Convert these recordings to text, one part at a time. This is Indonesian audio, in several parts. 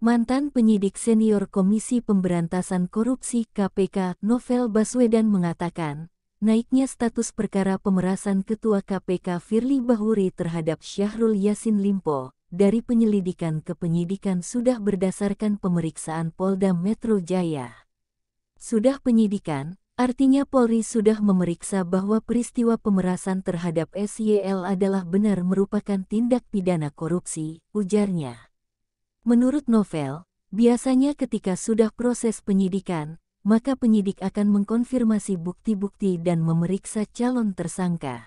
Mantan penyidik senior Komisi Pemberantasan Korupsi (KPK), Novel Baswedan mengatakan, naiknya status perkara pemerasan Ketua KPK Firly Bahuri terhadap Syahrul Yassin Limpo dari penyelidikan ke penyidikan sudah berdasarkan pemeriksaan Polda Metro Jaya. Sudah penyidikan, artinya Polri sudah memeriksa bahwa peristiwa pemerasan terhadap SYL adalah benar merupakan tindak pidana korupsi, ujarnya. Menurut Novel, biasanya ketika sudah proses penyidikan, maka penyidik akan mengkonfirmasi bukti-bukti dan memeriksa calon tersangka.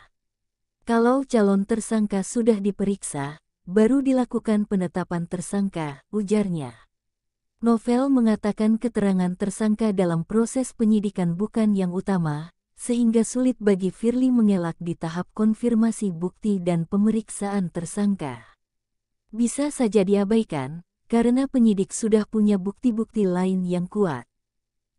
Kalau calon tersangka sudah diperiksa, baru dilakukan penetapan tersangka, ujarnya. Novel mengatakan keterangan tersangka dalam proses penyidikan bukan yang utama, sehingga sulit bagi Firly mengelak di tahap konfirmasi bukti dan pemeriksaan tersangka. Bisa saja diabaikan, karena penyidik sudah punya bukti-bukti lain yang kuat.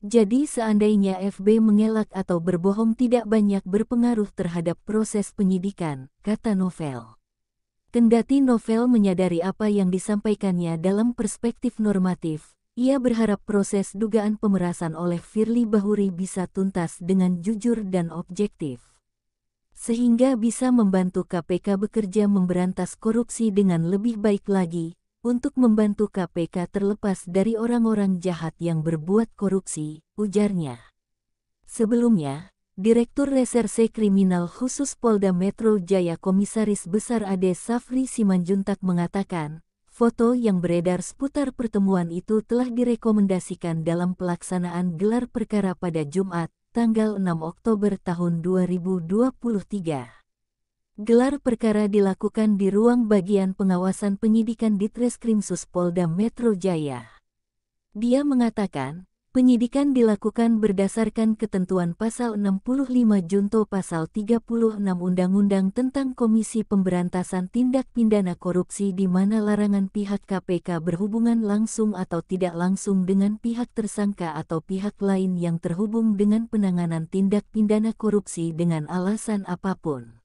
Jadi seandainya FB mengelak atau berbohong tidak banyak berpengaruh terhadap proses penyidikan, kata Novel. Kendati Novel menyadari apa yang disampaikannya dalam perspektif normatif, ia berharap proses dugaan pemerasan oleh Firly Bahuri bisa tuntas dengan jujur dan objektif. Sehingga bisa membantu KPK bekerja memberantas korupsi dengan lebih baik lagi, untuk membantu KPK terlepas dari orang-orang jahat yang berbuat korupsi, ujarnya. Sebelumnya, Direktur Reserse Kriminal Khusus Polda Metro Jaya Komisaris Besar Ade Safri Simanjuntak mengatakan, foto yang beredar seputar pertemuan itu telah direkomendasikan dalam pelaksanaan gelar perkara pada Jumat, tanggal 6 Oktober tahun 2023. Gelar perkara dilakukan di ruang bagian pengawasan penyidikan Ditreskrimsus Polda Metro Jaya. Dia mengatakan, penyidikan dilakukan berdasarkan ketentuan Pasal 65 Junto Pasal 36 Undang-Undang tentang Komisi Pemberantasan Tindak Pidana Korupsi di mana larangan pihak KPK berhubungan langsung atau tidak langsung dengan pihak tersangka atau pihak lain yang terhubung dengan penanganan tindak pidana korupsi dengan alasan apapun.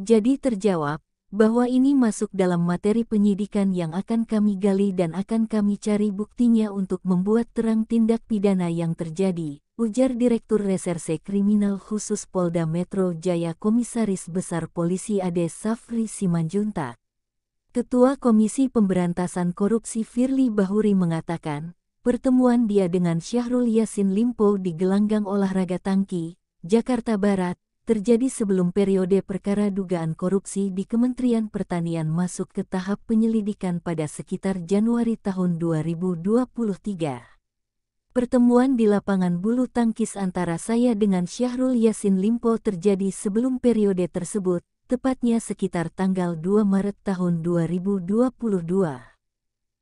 Jadi terjawab, bahwa ini masuk dalam materi penyidikan yang akan kami gali dan akan kami cari buktinya untuk membuat terang tindak pidana yang terjadi, ujar Direktur Reserse Kriminal Khusus Polda Metro Jaya Komisaris Besar Polisi Ade Safri Simanjuntak. Ketua Komisi Pemberantasan Korupsi Firly Bahuri mengatakan, pertemuan dia dengan Syahrul Yassin Limpo di gelanggang olahraga Tangki, Jakarta Barat, terjadi sebelum periode perkara dugaan korupsi di Kementerian Pertanian masuk ke tahap penyelidikan pada sekitar Januari tahun 2023. Pertemuan di lapangan bulu tangkis antara saya dengan Syahrul Yassin Limpo terjadi sebelum periode tersebut, tepatnya sekitar tanggal 2 Maret tahun 2022.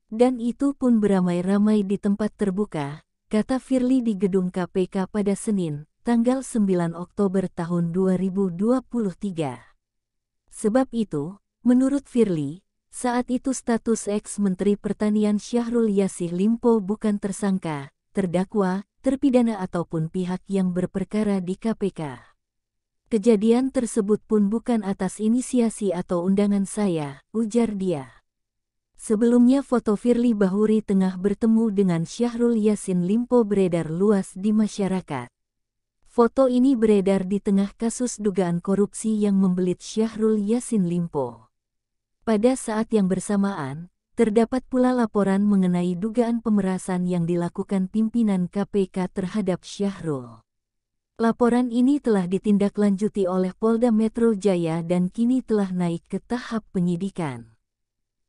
Dan itu pun beramai-ramai di tempat terbuka, kata Firly di gedung KPK pada Senin, tanggal 9 Oktober tahun 2023. Sebab itu, menurut Firly, saat itu status ex-Menteri Pertanian Syahrul Yassin Limpo bukan tersangka, terdakwa, terpidana ataupun pihak yang berperkara di KPK. Kejadian tersebut pun bukan atas inisiasi atau undangan saya, ujar dia. Sebelumnya foto Firly Bahuri tengah bertemu dengan Syahrul Yassin Limpo beredar luas di masyarakat. Foto ini beredar di tengah kasus dugaan korupsi yang membelit Syahrul Yassin Limpo. Pada saat yang bersamaan, terdapat pula laporan mengenai dugaan pemerasan yang dilakukan pimpinan KPK terhadap Syahrul. Laporan ini telah ditindaklanjuti oleh Polda Metro Jaya dan kini telah naik ke tahap penyidikan.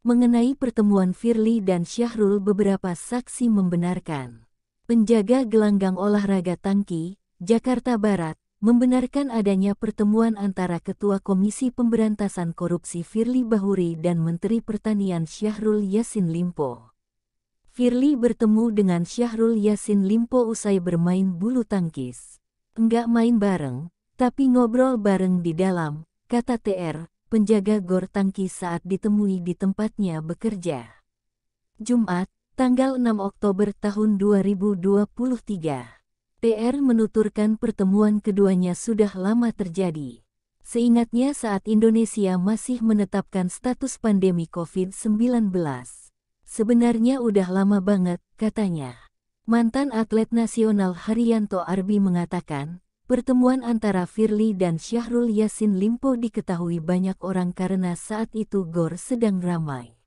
Mengenai pertemuan Firly dan Syahrul, beberapa saksi membenarkan. Penjaga gelanggang olahraga Tangki, Jakarta Barat, membenarkan adanya pertemuan antara Ketua Komisi Pemberantasan Korupsi Firly Bahuri dan Menteri Pertanian Syahrul Yassin Limpo. Firly bertemu dengan Syahrul Yassin Limpo usai bermain bulu tangkis. Enggak main bareng, tapi ngobrol bareng di dalam, kata TR, penjaga gor tangki saat ditemui di tempatnya bekerja. Jumat, tanggal 6 Oktober tahun 2023. TR menuturkan pertemuan keduanya sudah lama terjadi. Seingatnya saat Indonesia masih menetapkan status pandemi COVID-19. Sebenarnya udah lama banget, katanya. Mantan atlet nasional Haryanto Arbi mengatakan, pertemuan antara Firly dan Syahrul Yassin Limpo diketahui banyak orang karena saat itu gor sedang ramai.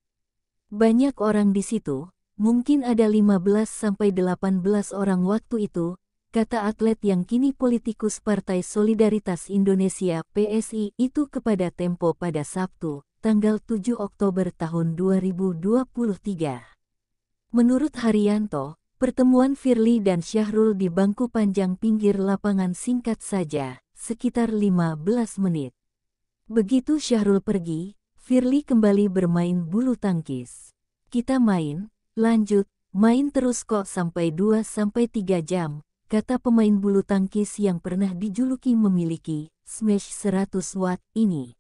Banyak orang di situ, mungkin ada 15-18 orang waktu itu, kata atlet yang kini politikus Partai Solidaritas Indonesia (PSI) itu kepada Tempo pada Sabtu, tanggal 7 Oktober tahun 2023. Menurut Haryanto, pertemuan Firly dan Syahrul di bangku panjang pinggir lapangan singkat saja, sekitar 15 menit. Begitu Syahrul pergi, Firly kembali bermain bulu tangkis. Kita main, lanjut, main terus kok sampai 2-3 jam, kata pemain bulu tangkis yang pernah dijuluki memiliki smash 100 watt ini.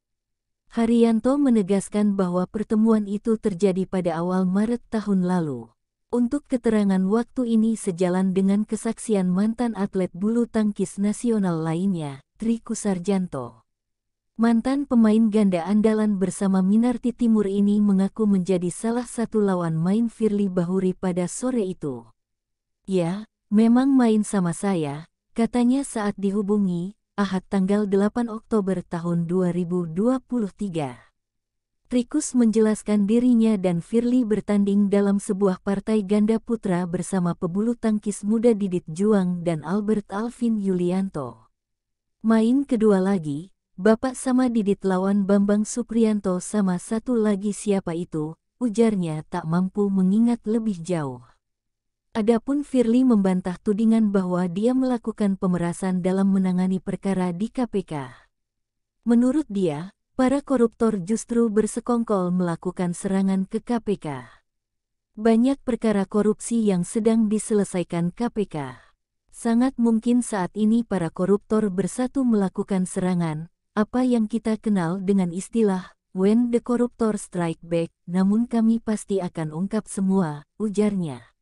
Haryanto menegaskan bahwa pertemuan itu terjadi pada awal Maret tahun lalu. Untuk keterangan waktu ini sejalan dengan kesaksian mantan atlet bulu tangkis nasional lainnya, Tri Kusarjanto. Mantan pemain ganda andalan bersama Minarti Timur ini mengaku menjadi salah satu lawan main Firly Bahuri pada sore itu. Ya, memang main sama saya, katanya saat dihubungi, Ahad tanggal 8 Oktober tahun 2023. Trikus menjelaskan dirinya dan Firly bertanding dalam sebuah partai ganda putra bersama pebulu tangkis muda Didit Juang dan Albert Alvin Yulianto. Main kedua lagi, Bapak sama Didit lawan Bambang Supriyanto sama satu lagi siapa itu, ujarnya tak mampu mengingat lebih jauh. Adapun Firly membantah tudingan bahwa dia melakukan pemerasan dalam menangani perkara di KPK. Menurut dia, para koruptor justru bersekongkol melakukan serangan ke KPK. Banyak perkara korupsi yang sedang diselesaikan KPK. Sangat mungkin saat ini para koruptor bersatu melakukan serangan, apa yang kita kenal dengan istilah "when the corruptor strike back", namun kami pasti akan ungkap semua, ujarnya.